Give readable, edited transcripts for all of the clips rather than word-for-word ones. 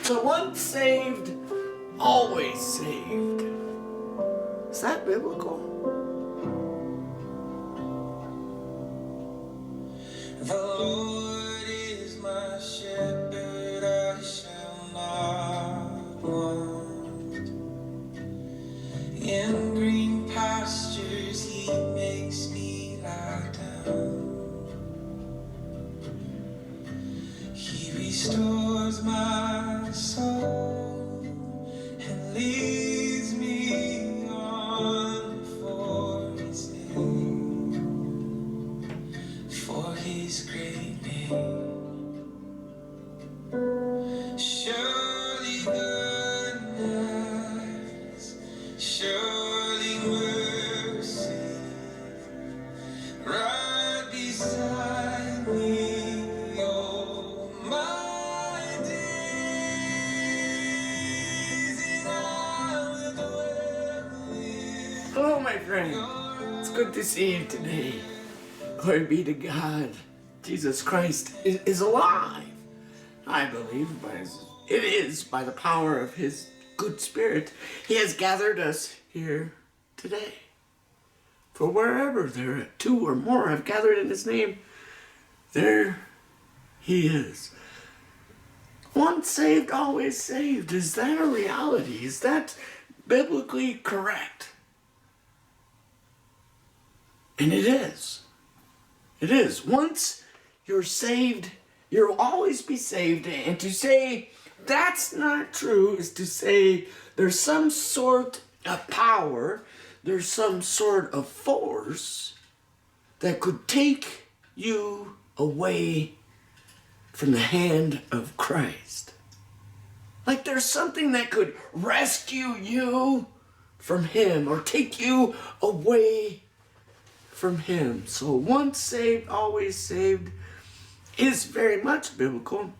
So once saved, always saved. Is that biblical? The Lord is my shepherd, I shall not want. In green pastures he makes me lie down. He restores my soul and leads me on for his name, for his great name. Surely goodness, surely mercy, right beside me, all my days, and I will dwell in Hello, my friend. It's good to see you today. Glory be to God. Jesus Christ is alive. I believe it is by the power of his good spirit. He has gathered us here today. For wherever there are two or more have gathered in his name, there he is. Once saved, always saved. Is that a reality? Is that biblically correct? And it is. It is. Once you're saved, you'll always be saved. And to say that's not true is to say there's some sort of power, there's some sort of force that could take you away from the hand of Christ. Like there's something that could rescue you from him or take you away from him. So once saved, always saved is very much biblical.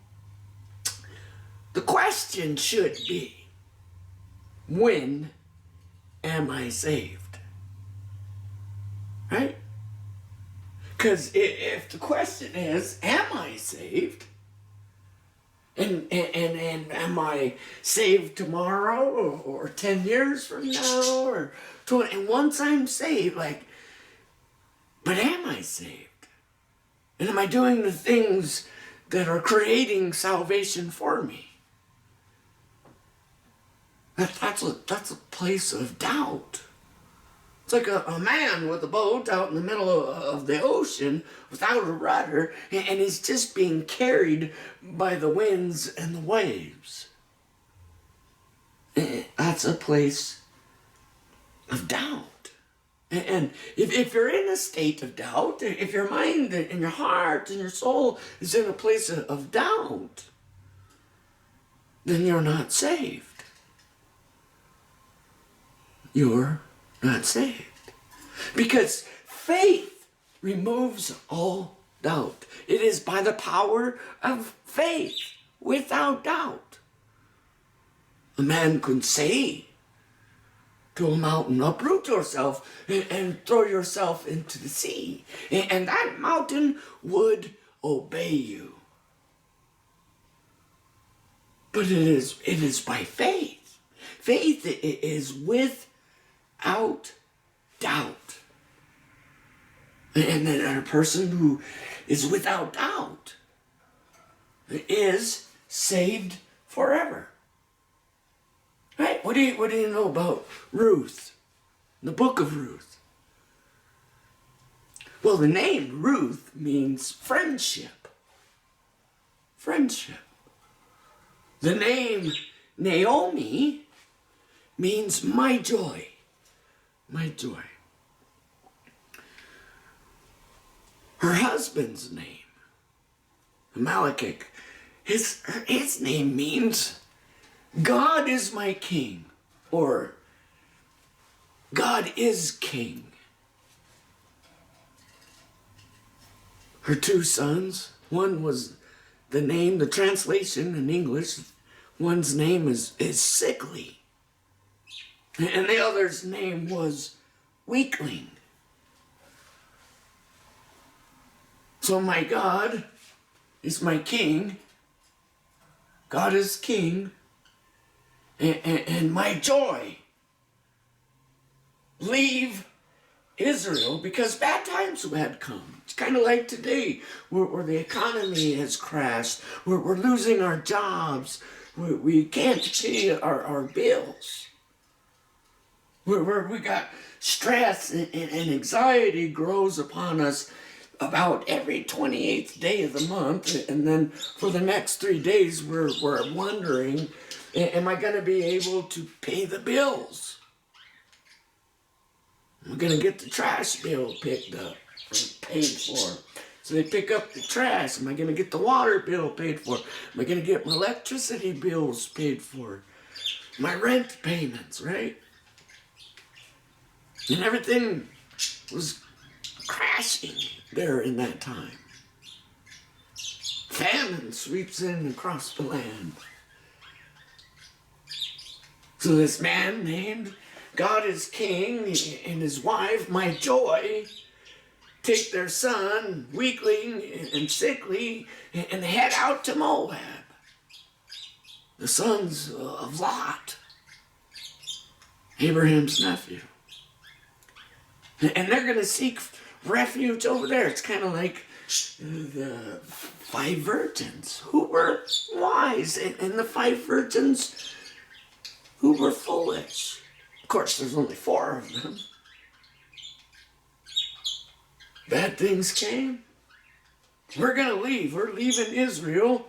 The question should be, when am I saved? Right? Because if the question is, am I saved? And am I saved tomorrow or 10 years from now or 20? And once I'm saved, but am I saved? And am I doing the things that are creating salvation for me? That's a place of doubt. It's like a man with a boat out in the middle of the ocean without a rudder, and he's just being carried by the winds and the waves. That's a place of doubt. And if you're in a state of doubt, if your mind and your heart and your soul is in a place of doubt, then you're not saved. You're not saved. Because faith removes all doubt. It is by the power of faith, without doubt. A man could say to a mountain, uproot yourself and throw yourself into the sea. And that mountain would obey you. But it is by faith. Faith is without doubt. And then a person who is without doubt is saved forever. Right? What do you know about Ruth? The book of Ruth. Well, the name Ruth means friendship. Friendship. The name Naomi means my joy. My joy. Her husband's name, Amalekite, his name means God is my king, or God is king. Her two sons, one was the translation in English, one's name is Sickly, and the other's name was Weakling. So my God is my king. God is king, and my joy. Leave Israel because bad times had come. It's kind of like today where the economy has crashed. We're losing our jobs. We can't pay our bills. We got stress and anxiety grows upon us about every 28th day of the month. And then for the next 3 days, we're wondering, am I going to be able to pay the bills? I'm going to get the trash bill picked up or paid for. So they pick up the trash. Am I going to get the water bill paid for? Am I going to get my electricity bills paid for? My rent payments, right? And everything was crashing there in that time. Famine sweeps in across the land. So this man named God is King and his wife, my joy, take their son, weakling and sickly, and head out to Moab. The sons of Lot, Abraham's nephew. And they're going to seek refuge over there. It's kind of like the 5 virgins who were wise and the 5 virgins who were foolish. Of course, there's only 4 of them. Bad things came. We're going to leave. We're leaving Israel.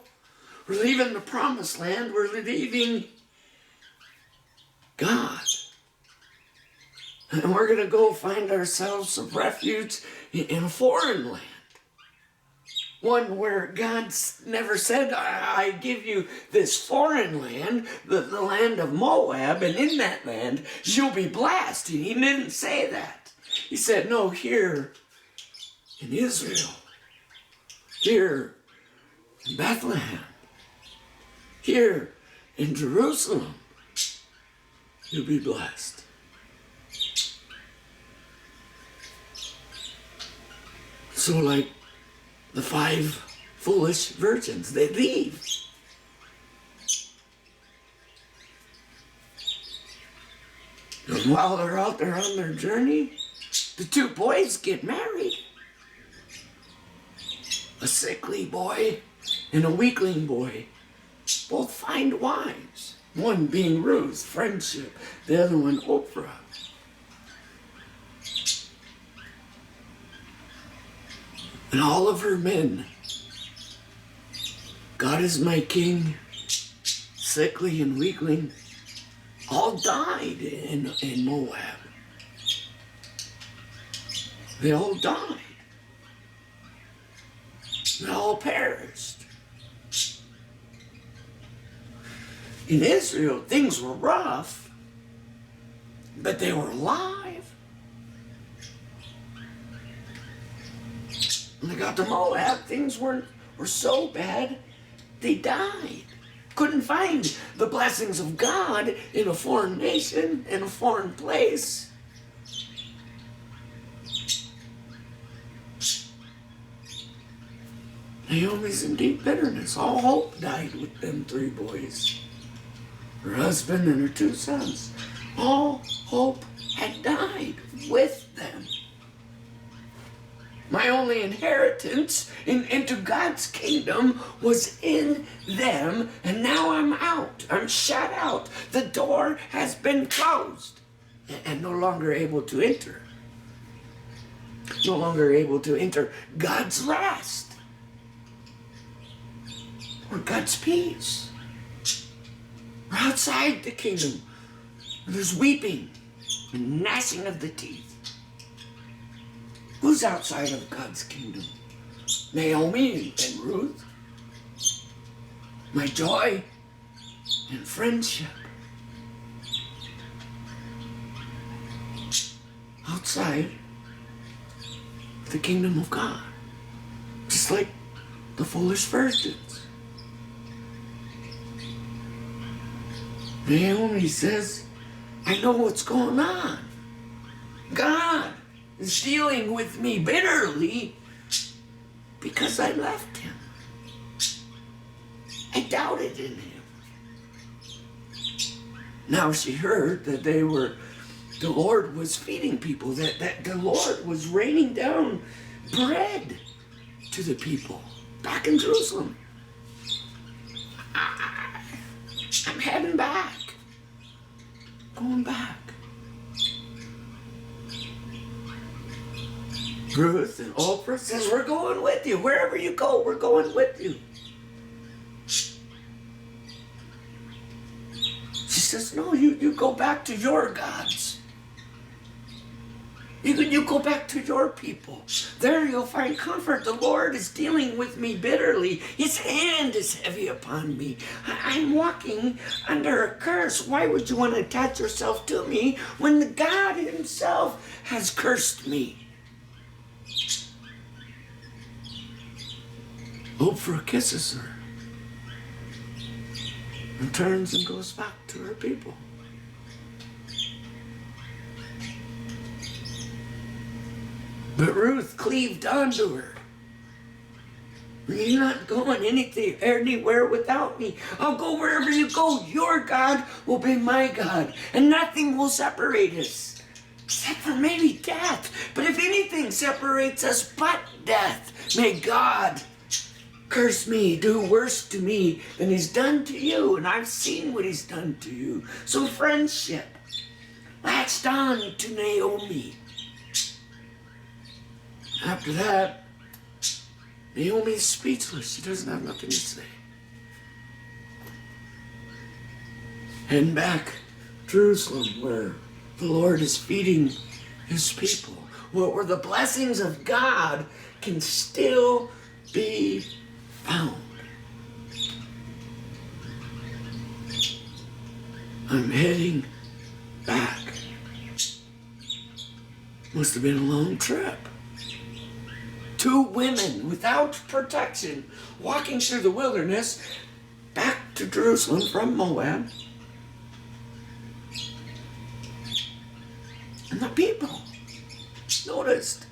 We're leaving the promised land. We're leaving God. And we're going to go find ourselves some refuge in a foreign land. One where God never said, I give you this foreign land, the land of Moab, and in that land you'll be blessed. He didn't say that. He said, no, here in Israel, here in Bethlehem, here in Jerusalem, you'll be blessed. So like the 5 foolish virgins, they leave. And while they're out there on their journey, the 2 boys get married. A sickly boy and a weakling boy both find wives. One being Ruth, friendship. The other one, Oprah. And all of her men, God is my king, sickly and weakling, all died in Moab. They all died. They all perished. In Israel, things were rough, but they were alive. When they got to Moab, things were so bad, they died. Couldn't find the blessings of God in a foreign nation, in a foreign place. Naomi's in deep bitterness. All hope died with them 3 boys. Her husband and her 2 sons. All hope had died with them. My only inheritance into God's kingdom was in them, and now I'm out. I'm shut out. The door has been closed, and no longer able to enter. No longer able to enter God's rest or God's peace. We're outside the kingdom. There's weeping and gnashing of the teeth. Who's outside of God's kingdom? Naomi and Ruth. My joy and friendship. Outside the kingdom of God. Just like the foolish virgins. Naomi says, I know what's going on. God is dealing with me bitterly because I left him. I doubted in him. Now she heard that the Lord was feeding people, that the Lord was raining down bread to the people back in Jerusalem. I'm heading back. Going back. Ruth and Oprah says, we're going with you. Wherever you go, we're going with you. She says, no, you go back to your gods. You go back to your people. There you'll find comfort. The Lord is dealing with me bitterly. His hand is heavy upon me. I'm walking under a curse. Why would you want to attach yourself to me when the God himself has cursed me? Oprah kisses her and turns and goes back to her people. But Ruth cleaved onto her. You're not going anywhere without me. I'll go wherever you go. Your God will be my God, and nothing will separate us, except for maybe death. But if anything separates us but death, may God curse me, do worse to me than he's done to you, and I've seen what he's done to you. So friendship latched on to Naomi. After that, Naomi's speechless. She doesn't have nothing to say. Heading back to Jerusalem, where the Lord is feeding his people, where the blessings of God can still be found. I'm heading back. Must have been a long trip. 2 women without protection walking through the wilderness back to Jerusalem from Moab. And the people noticed.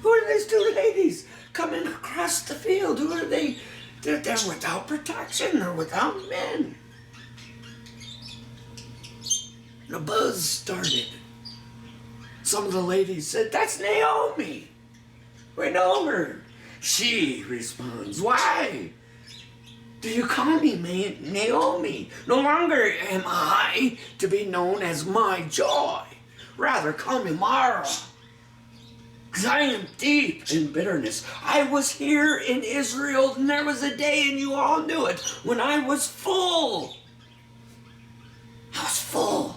Who are these 2 ladies coming across the field? Who are they? They're without protection. They're without men. And a buzz started. Some of the ladies said, that's Naomi. We know her. She responds, why do you call me Naomi? No longer am I to be known as my joy. Rather call me Mara. Because I am deep in bitterness. I was here in Israel, and there was a day, and you all knew it, when I was full. I was full.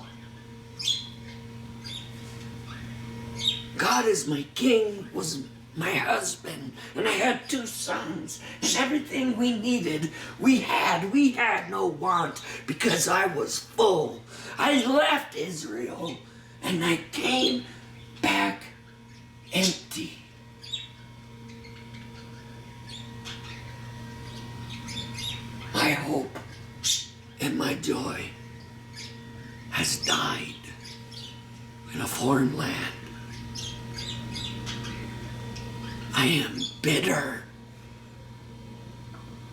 God is my king, was my husband, and I had 2 sons, and everything we needed, we had. We had no want, because I was full. I left Israel, and I came back empty. My hope and my joy has died in a foreign land. I am bitter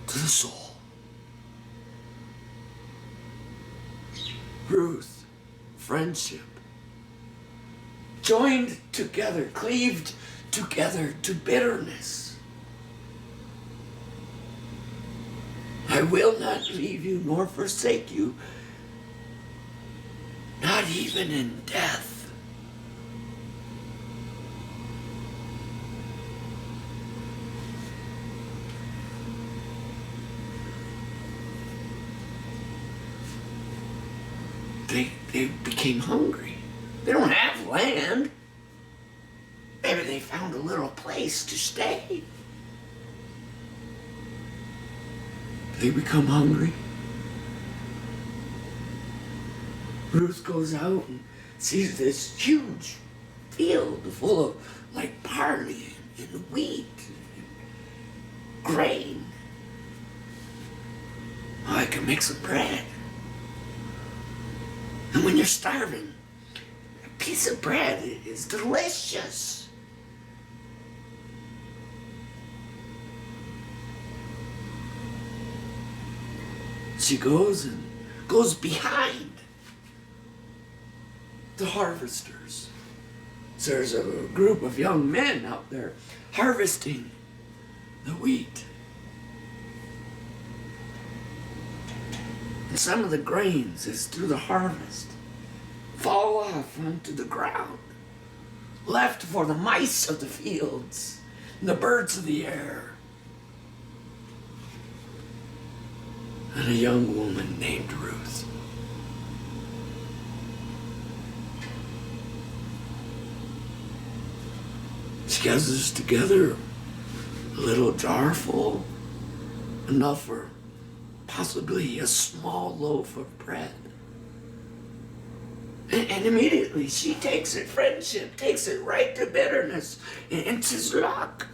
to the soul. Ruth, friendship, joined together, cleaved together to bitterness. I will not leave you nor forsake you, not even in death. They became hungry. They don't have land. Maybe they found a little place to stay. They become hungry. Ruth goes out and sees this huge field full of like barley and wheat and grain. Oh, I can make some bread. And when you're starving, a piece of bread is delicious. She goes and goes behind the harvesters. So there's a group of young men out there harvesting the wheat. And some of the grains, as through the harvest, fall off onto the ground, left for the mice of the fields and the birds of the air. And a young woman named Ruth. She gathers together a little jar full, enough for possibly a small loaf of bread. And immediately she takes it, friendship, takes it right to bitterness, and says, look,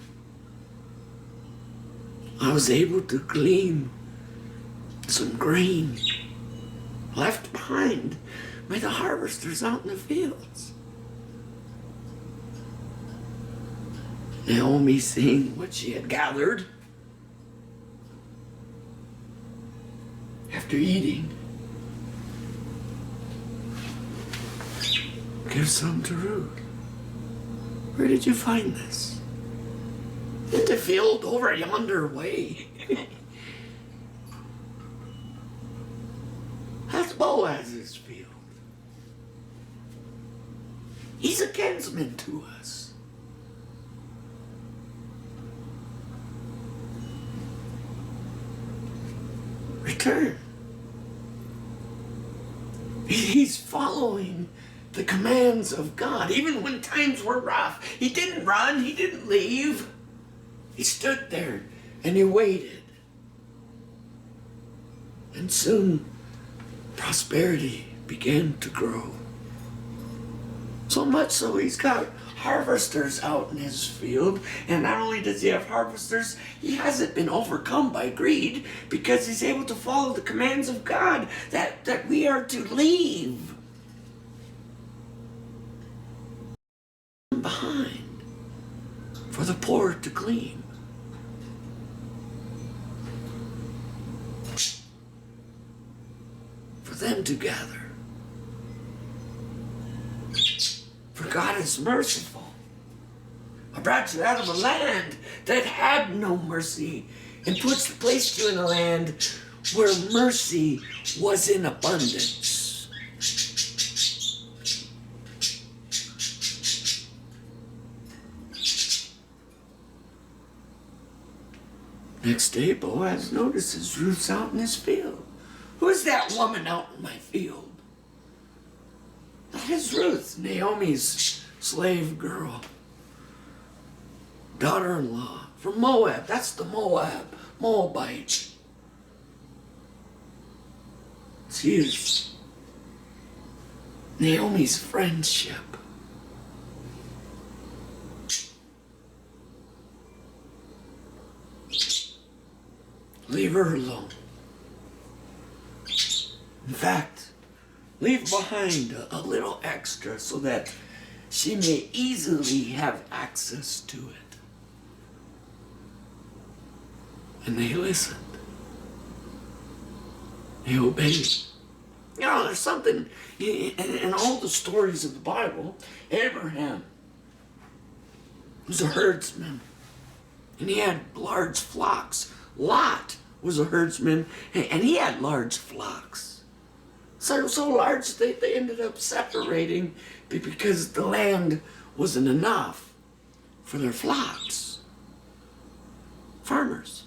I was able to glean some grain left behind by the harvesters out in the fields. Naomi, seeing what she had gathered, after eating, gives some to Ruth. Where did you find this? In the field over yonder way. That's Boaz's field. He's a kinsman to us. Return. He's following the commands of God. Even when times were rough, he didn't run, he didn't leave. He stood there and he waited. And soon prosperity began to grow. So much so he's got harvesters out in his field, and not only does he have harvesters, he hasn't been overcome by greed because he's able to follow the commands of God that we are to leave behind for the poor to glean. For them to gather. For God is merciful. I brought you out of a land that had no mercy and placed you in a land where mercy was in abundance. Next day, Boaz notices Ruth's out in his field. Who is that woman out in my field? That is Ruth, Naomi's slave girl, daughter-in-law from Moab. That's the Moabite. She is Naomi's friendship. Leave her alone. In fact, leave behind a little extra so that she may easily have access to it. And they listened. They obeyed. You know, there's something in all the stories of the Bible. Abraham was a herdsman, and he had large flocks. Lot was a herdsman, and he had large flocks. So large they ended up separating because the land wasn't enough for their flocks. Farmers.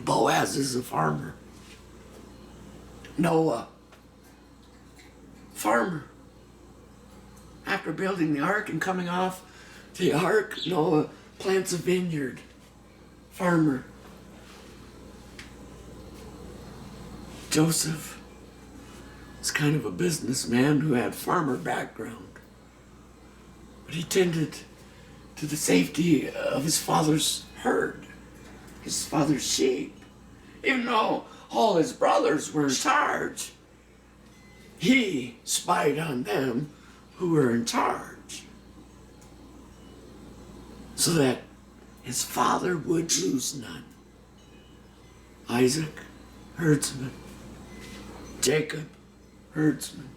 Boaz is a farmer. Noah, farmer. After building the ark and coming off the ark, Noah plants a vineyard. Farmer. Joseph was kind of a businessman who had farmer background. But he tended to the safety of his father's herd, his father's sheep. Even though all his brothers were in charge, he spied on them who were in charge so that his father would lose none. Isaac, herdsman. Jacob, herdsman.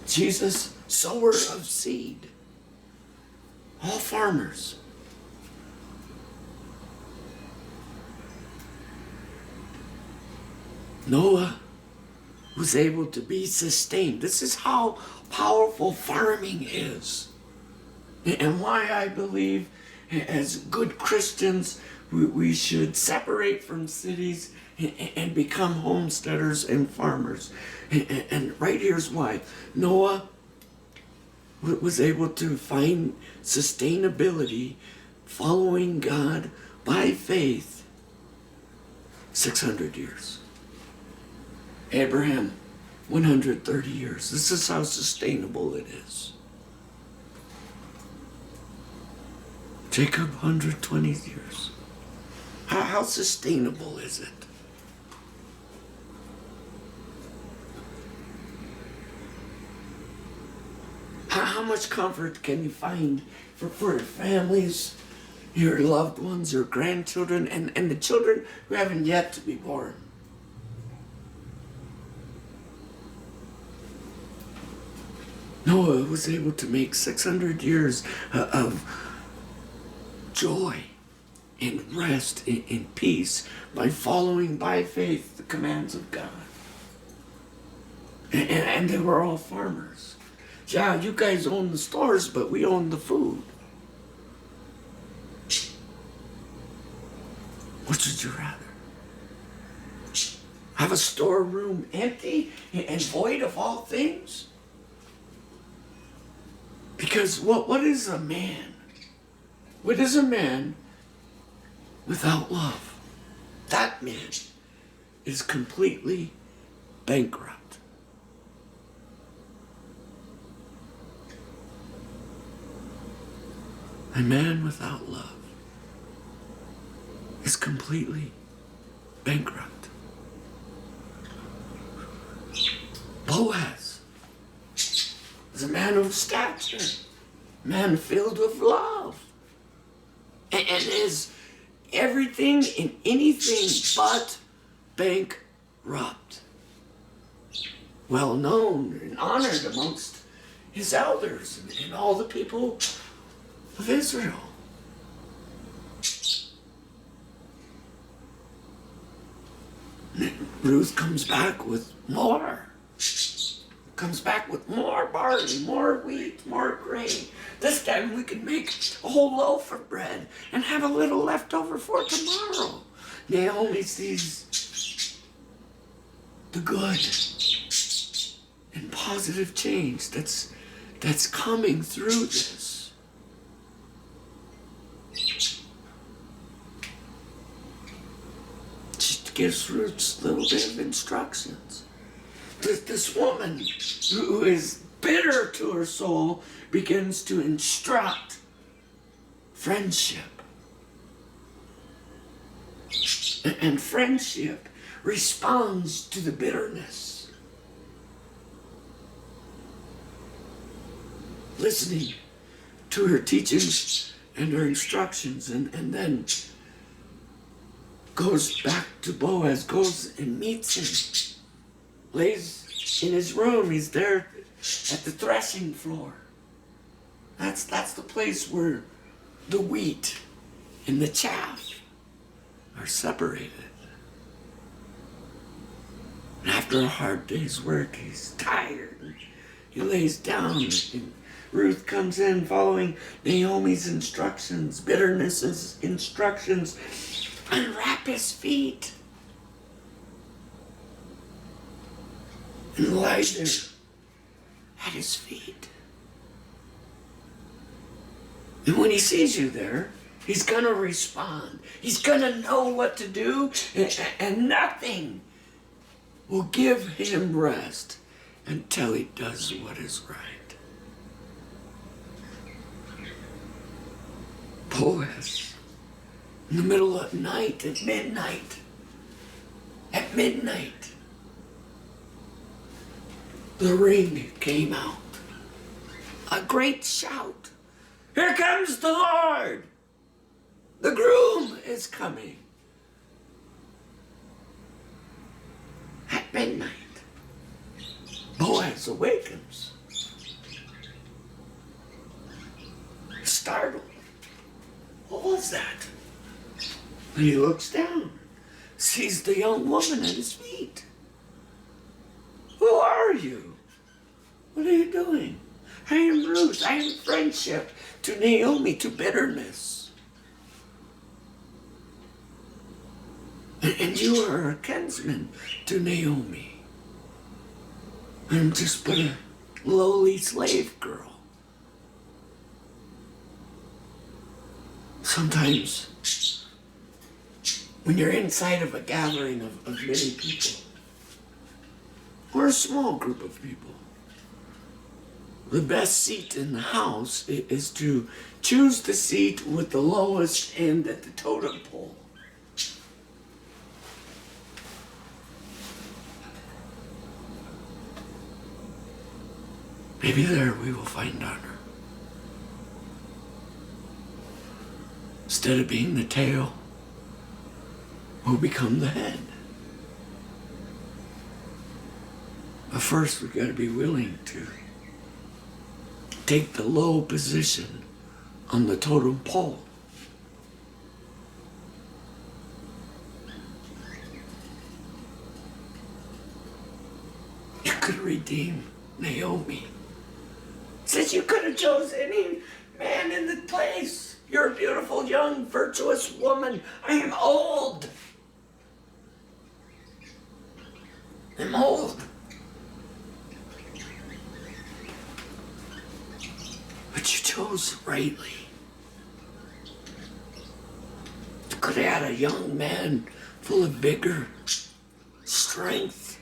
Jesus, sower of seed. All farmers. Noah was able to be sustained. This is how powerful farming is. And why I believe as good Christians we should separate from cities and become homesteaders and farmers. And right here's why. Noah was able to find sustainability following God by faith 600 years. Abraham, 130 years. This is how sustainable it is. Jacob, 120 years. How sustainable is it? How much comfort can you find for your families, your loved ones, your grandchildren, and the children who haven't yet to be born? Noah was able to make 600 years of joy and rest in peace by following by faith the commands of God. And they were all farmers. Yeah, you guys own the stores, but we own the food. Which would you rather? Have a storeroom empty and void of all things? Because what is a man? What is a man without love? That man is completely bankrupt. A man without love is completely bankrupt. Boaz is a man of stature, a man filled with love, and is everything and anything but bankrupt. Well known and honored amongst his elders and all the people of Israel. Ruth comes back with more. Comes back with more barley, more wheat, more grain. This time we can make a whole loaf of bread and have a little left over for tomorrow. Naomi sees the good and positive change that's coming through this. She gives Ruth a little bit of instructions. This woman who is bitter to her soul begins to instruct friendship. And friendship responds to the bitterness. Listening to her teachings and her instructions, and then goes back to Boaz, goes and meets him, lays in his room. He's there at the threshing floor. That's the place where the wheat and the chaff are separated. And after a hard day's work, he's tired. He lays down, and Ruth comes in following Naomi's instructions, bitterness's instructions. Unwrap his feet and lie there at his feet. And when he sees you there, he's gonna respond. He's gonna know what to do, and nothing will give him rest until he does what is right. Boaz, in the middle of night, at midnight, the ring came out. A great shout. Here comes the Lord! The groom is coming. At midnight, Boaz awakens, startled. What was that? And he looks down, sees the young woman at his feet. Who are you? What are you doing? I am Ruth. I am friendship to Naomi, to bitterness. And you are a kinsman to Naomi. I'm just but a lowly slave girl. Sometimes, when you're inside of a gathering of many people, or a small group of people, the best seat in the house is to choose the seat with the lowest end at the totem pole. Maybe there we will find honor. Instead of being the tail, we'll become the head. But first, we've got to be willing to take the low position on the totem pole. You could redeem Naomi. Says you could have chosen any man in the place. You're a beautiful, young, virtuous woman. I am old. I'm old. But you chose rightly. You could have had a young man full of vigor, strength,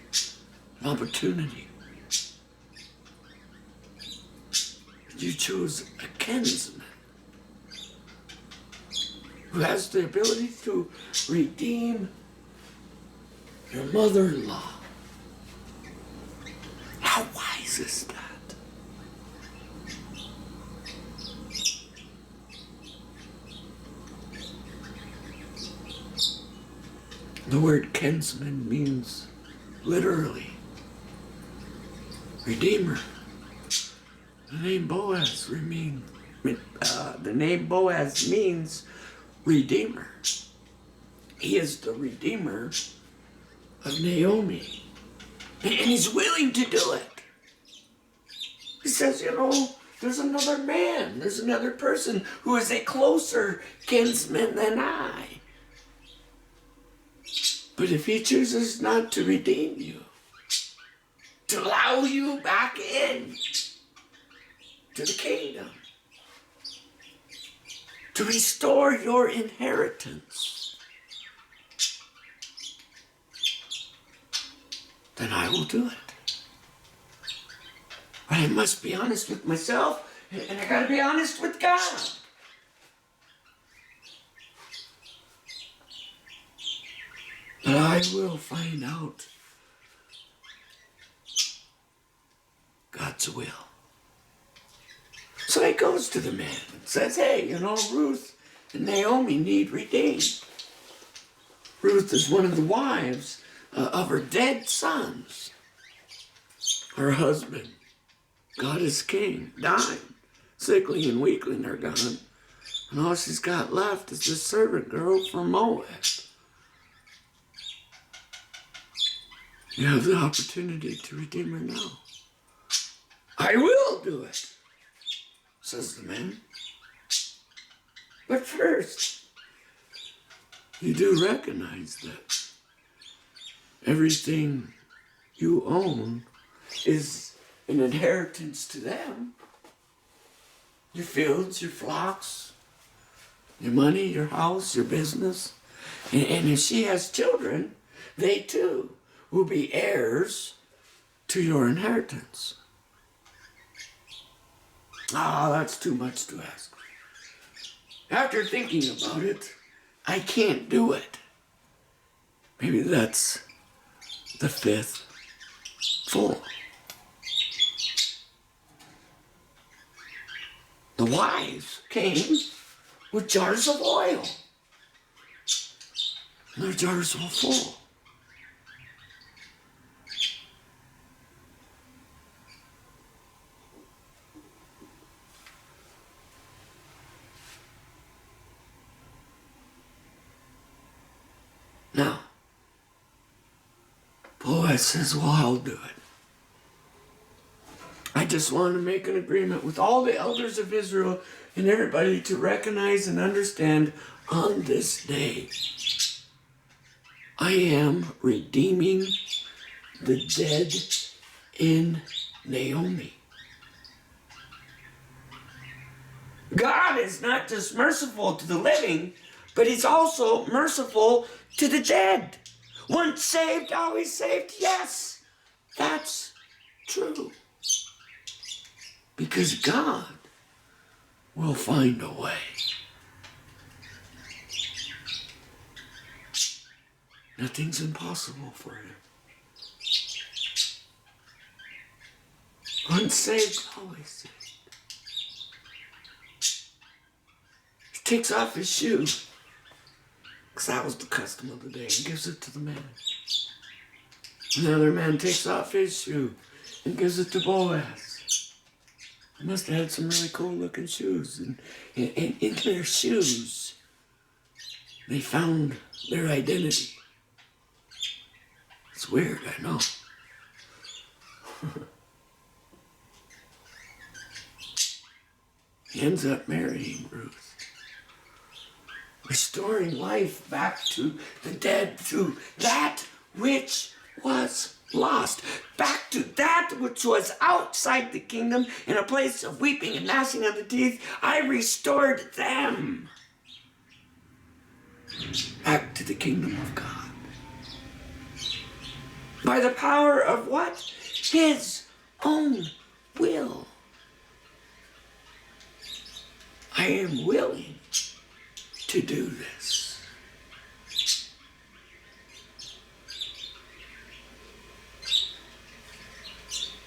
and opportunity. You chose a kinsman who has the ability to redeem your mother-in-law. How wise is that? The word kinsman means literally redeemer. The name Boaz means redeemer. He is the redeemer of Naomi. And he's willing to do it. He says, there's another man, there's another person who is a closer kinsman than I. But if he chooses not to redeem you, to allow you back in to the kingdom, to restore your inheritance, then I will do it. But I must be honest with myself, and I gotta be honest with God. But I will find out God's will. So he goes to the man and says, hey, Ruth and Naomi need redeemed. Ruth is one of the wives of her dead sons. Her husband, God is king, died. Sickly and weakling are gone. And all she's got left is this servant girl from Moab. You have the opportunity to redeem her now. I will do it, says the man. But first, you do recognize that everything you own is an inheritance to them. Your fields, your flocks, your money, your house, your business. And if she has children, they too will be heirs to your inheritance. That's too much to ask. After thinking about it, I can't do it. Maybe that's the fifth full. The wives came with jars of oil. And their jars were full. Now, Boaz says, well, I'll do it. I just want to make an agreement with all the elders of Israel and everybody to recognize and understand on this day, I am redeeming the dead in Naomi. God is not just merciful to the living, but he's also merciful to the dead. Once saved, always saved. Yes, that's true. Because God will find a way. Nothing's impossible for him. Once saved, always saved. He takes off his shoe, because that was the custom of the day, and gives it to the man. Another man takes off his shoe and gives it to Boaz. They must have had some really cool looking shoes. And in their shoes, they found their identity. It's weird, I know. He ends up marrying Ruth, restoring life back to the dead through that which was lost, back to that which was outside the kingdom, in a place of weeping and gnashing of the teeth. I restored them back to the kingdom of God. By the power of what? His own will. I am willing to do this.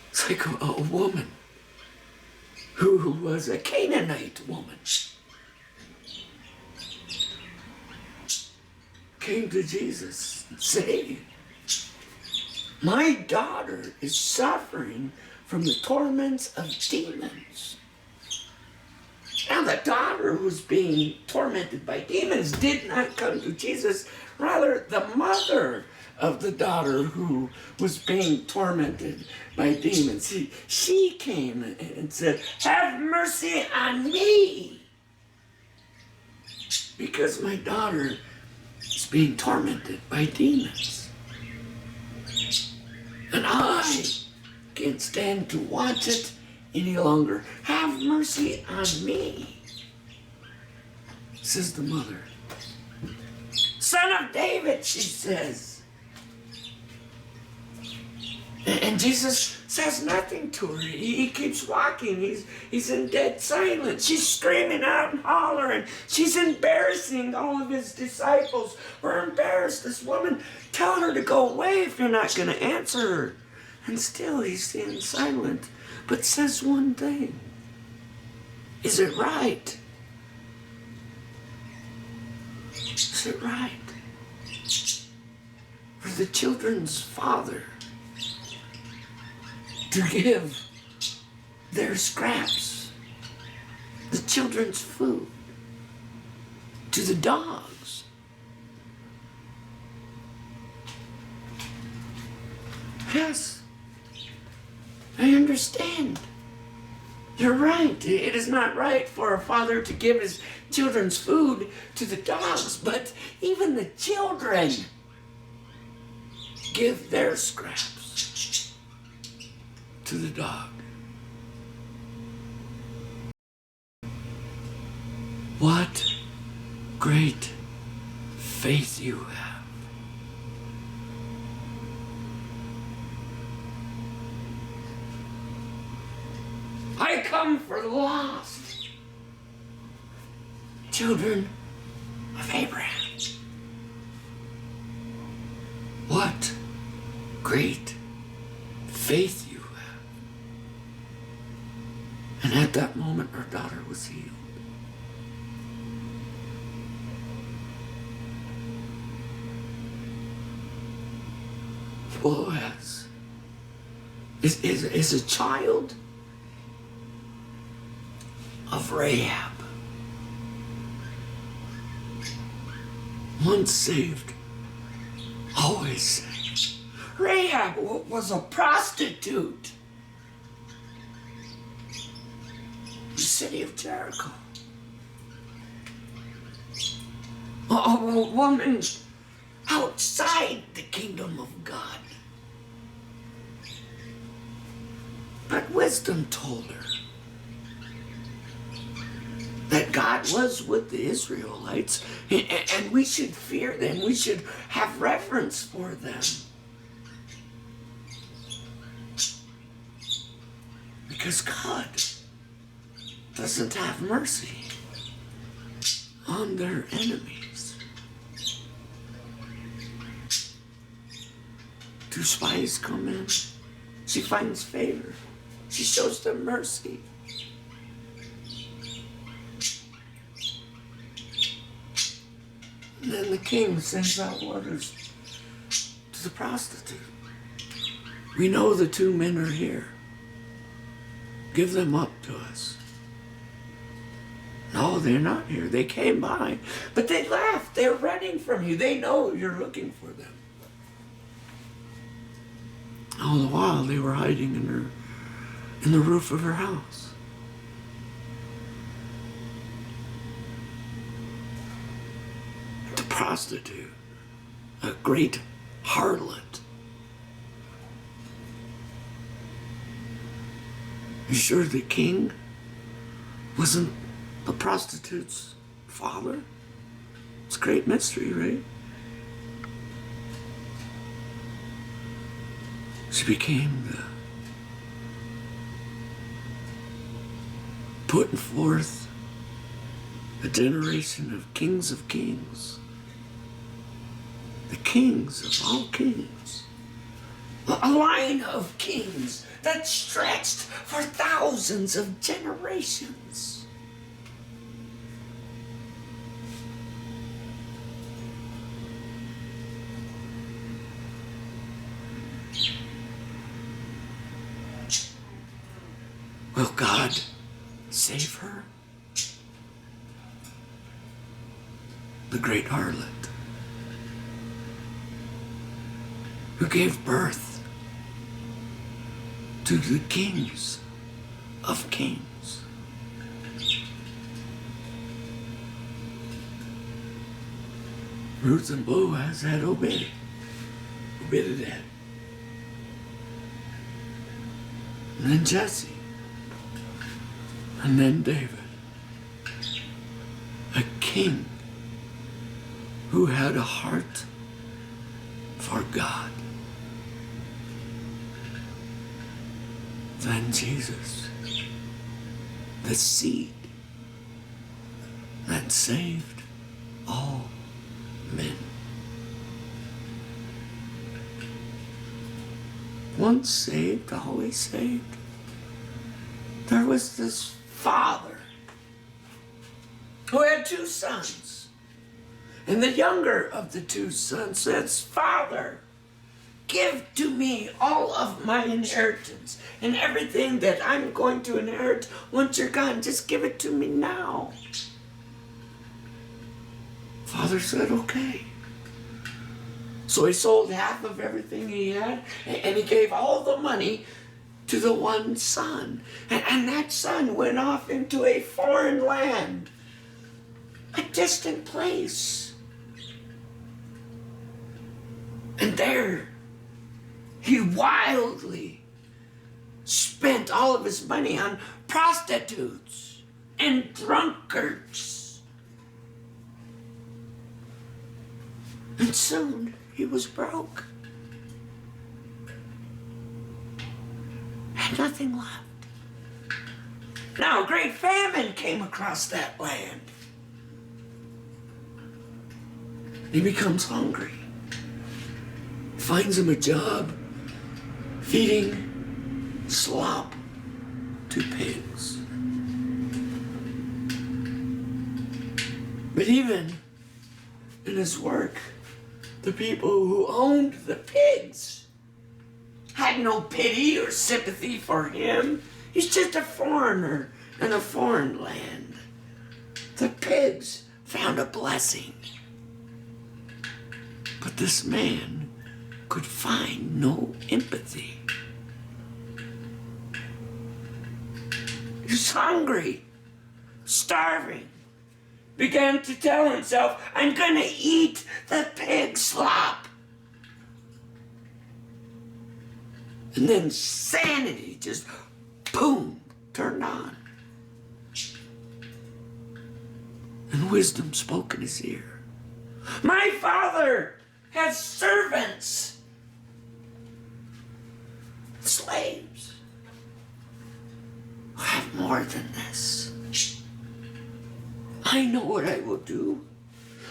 It's like a woman who was a Canaanite woman came to Jesus and said, my daughter is suffering from the torments of demons. Now the daughter who was being tormented by demons did not come to Jesus. Rather, the mother of the daughter who was being tormented by demons, she came and said, have mercy on me, because my daughter is being tormented by demons. And I can't stand to watch it any longer. Have mercy on me, says the mother. Son of David, she says. And Jesus says nothing to her. He keeps walking. He's in dead silence. She's screaming out and hollering. She's embarrassing all of his disciples. We're embarrassed. This woman, tell her to go away if you're not going to answer her. And still he stands silent, but says one thing. Is it right? Is it right for the children's father to give their scraps, the children's food, to the dogs? Yes, I understand. You're right. It is not right for a father to give his children's food to the dogs, but even the children give their scraps to the dog. What great faith you have. I come for the lost children of Abraham. What great faith you have. And at that moment, our daughter was healed. Boaz is a child of Rahab. Once saved, always say. Rahab was a prostitute. The city of Jericho. A woman outside the kingdom of God. But wisdom told her that God was with the Israelites, and we should fear them. We should have reverence for them. Because God doesn't have mercy on their enemies. Two spies come in. She finds favor. She shows them mercy. And then the king sends out orders to the prostitute. We know the two men are here. Give them up to us. No, they're not here. They came by, but they left. They're running from you. They know you're looking for them. All the while, they were hiding in the roof of her house. The prostitute, a great harlot. You sure the king wasn't the prostitute's father? It's a great mystery, right? She became the putting forth a generation of kings. The kings of all kings. A line of kings that stretched for thousands of generations. Will God save her? The great harlot who gave birth to the kings of kings. Ruth and Boaz had Obed. Obed-edom. And then Jesse. And then David. A king who had a heart for God. Then Jesus, the seed that saved all men. Once saved, always saved. There was this father who had two sons. And the younger of the two sons says, "Father, give to me all of my inheritance and everything that I'm going to inherit once you're gone. Just give it to me now." Father said, "Okay." So he sold half of everything he had, and he gave all the money to the one son. And that son went off into a foreign land, a distant place. And there, he wildly spent all of his money on prostitutes and drunkards. And soon he was broke. Had nothing left. Now a great famine came across that land. He becomes hungry. Finds him a job feeding slop to pigs. But even in his work, the people who owned the pigs had no pity or sympathy for him. He's just a foreigner in a foreign land. The pigs found a blessing. But this man could find no empathy. He was hungry, starving, began to tell himself, I'm gonna eat the pig slop. And then sanity just, boom, turned on. And wisdom spoke in his ear. My father has servants, slaves. I have more than this. I know what I will do.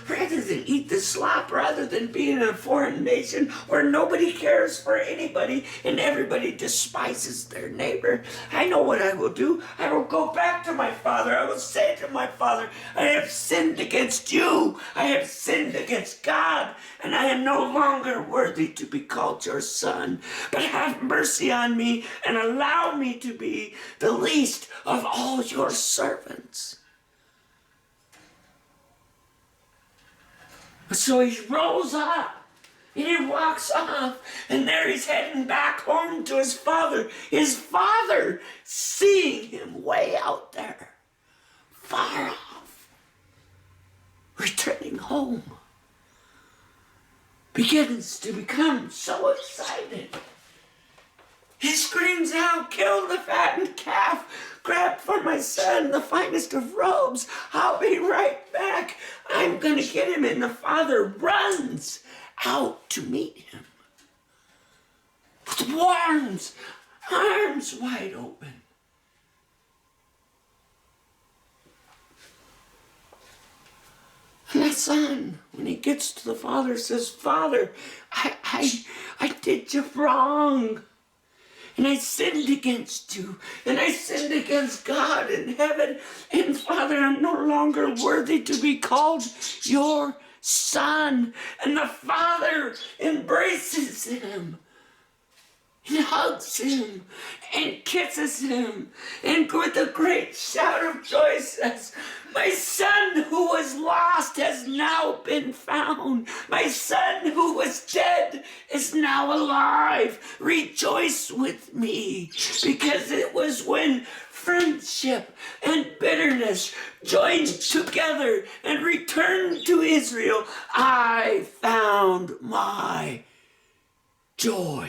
Rather than eat the slop, rather than be in a foreign nation where nobody cares for anybody and everybody despises their neighbor, I know what I will do. I will go back to my father. I will say to my father, I have sinned against you. I have sinned against God, and I am no longer worthy to be called your son. But have mercy on me and allow me to be the least of all your servants. So he rolls up and he walks off, and there he's heading back home to his father. His father, seeing him way out there, far off, returning home, begins to become so excited. He screams out, kill the fattened calf, grab for my son the finest of robes. I'll be right back. I'm going to get him. And the father runs out to meet him with arms wide open. And the son, when he gets to the father, says, Father, I did you wrong. And I sinned against you, and I sinned against God in heaven. And Father, I'm no longer worthy to be called your son. And the father embraces him, and hugs him, and kisses him, and with a great shout of joy says, my son who was lost has now been found. My son who was dead is now alive. Rejoice with me, because it was when friendship and bitterness joined together and returned to Israel, I found my joy.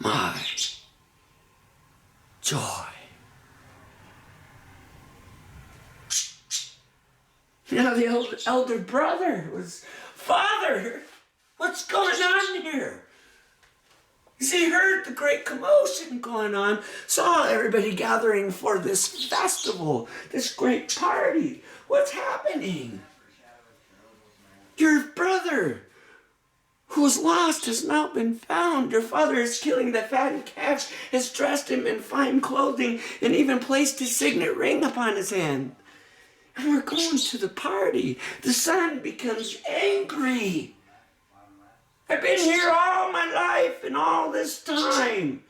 My joy. Now the elder brother was, Father, what's going on here? He heard the great commotion going on, saw everybody gathering for this festival, this great party. What's happening? Your brother, who was lost, has now been found. Your father is killing the fattened calf, has dressed him in fine clothing, and even placed his signet ring upon his hand. And we're going to the party. The son becomes angry. I've been here all my life and all this time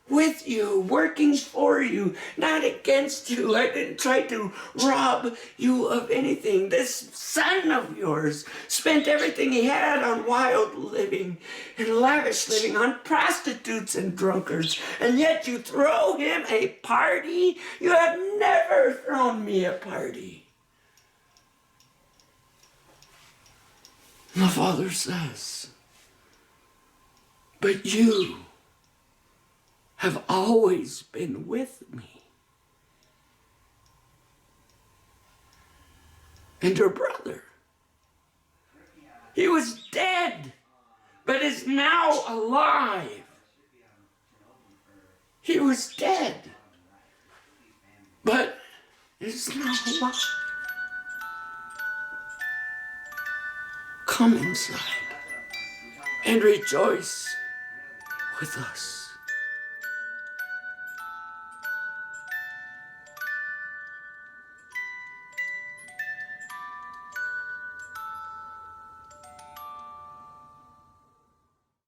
with you, working for you, not against you. I didn't try to rob you of anything. This son of yours spent everything he had on wild living and lavish living, on prostitutes and drunkards, and yet you throw him a party? You have never thrown me a party. And the father says, but you have always been with me. And your brother, he was dead, but is now alive. He was dead, but is now alive. Come inside and rejoice with us.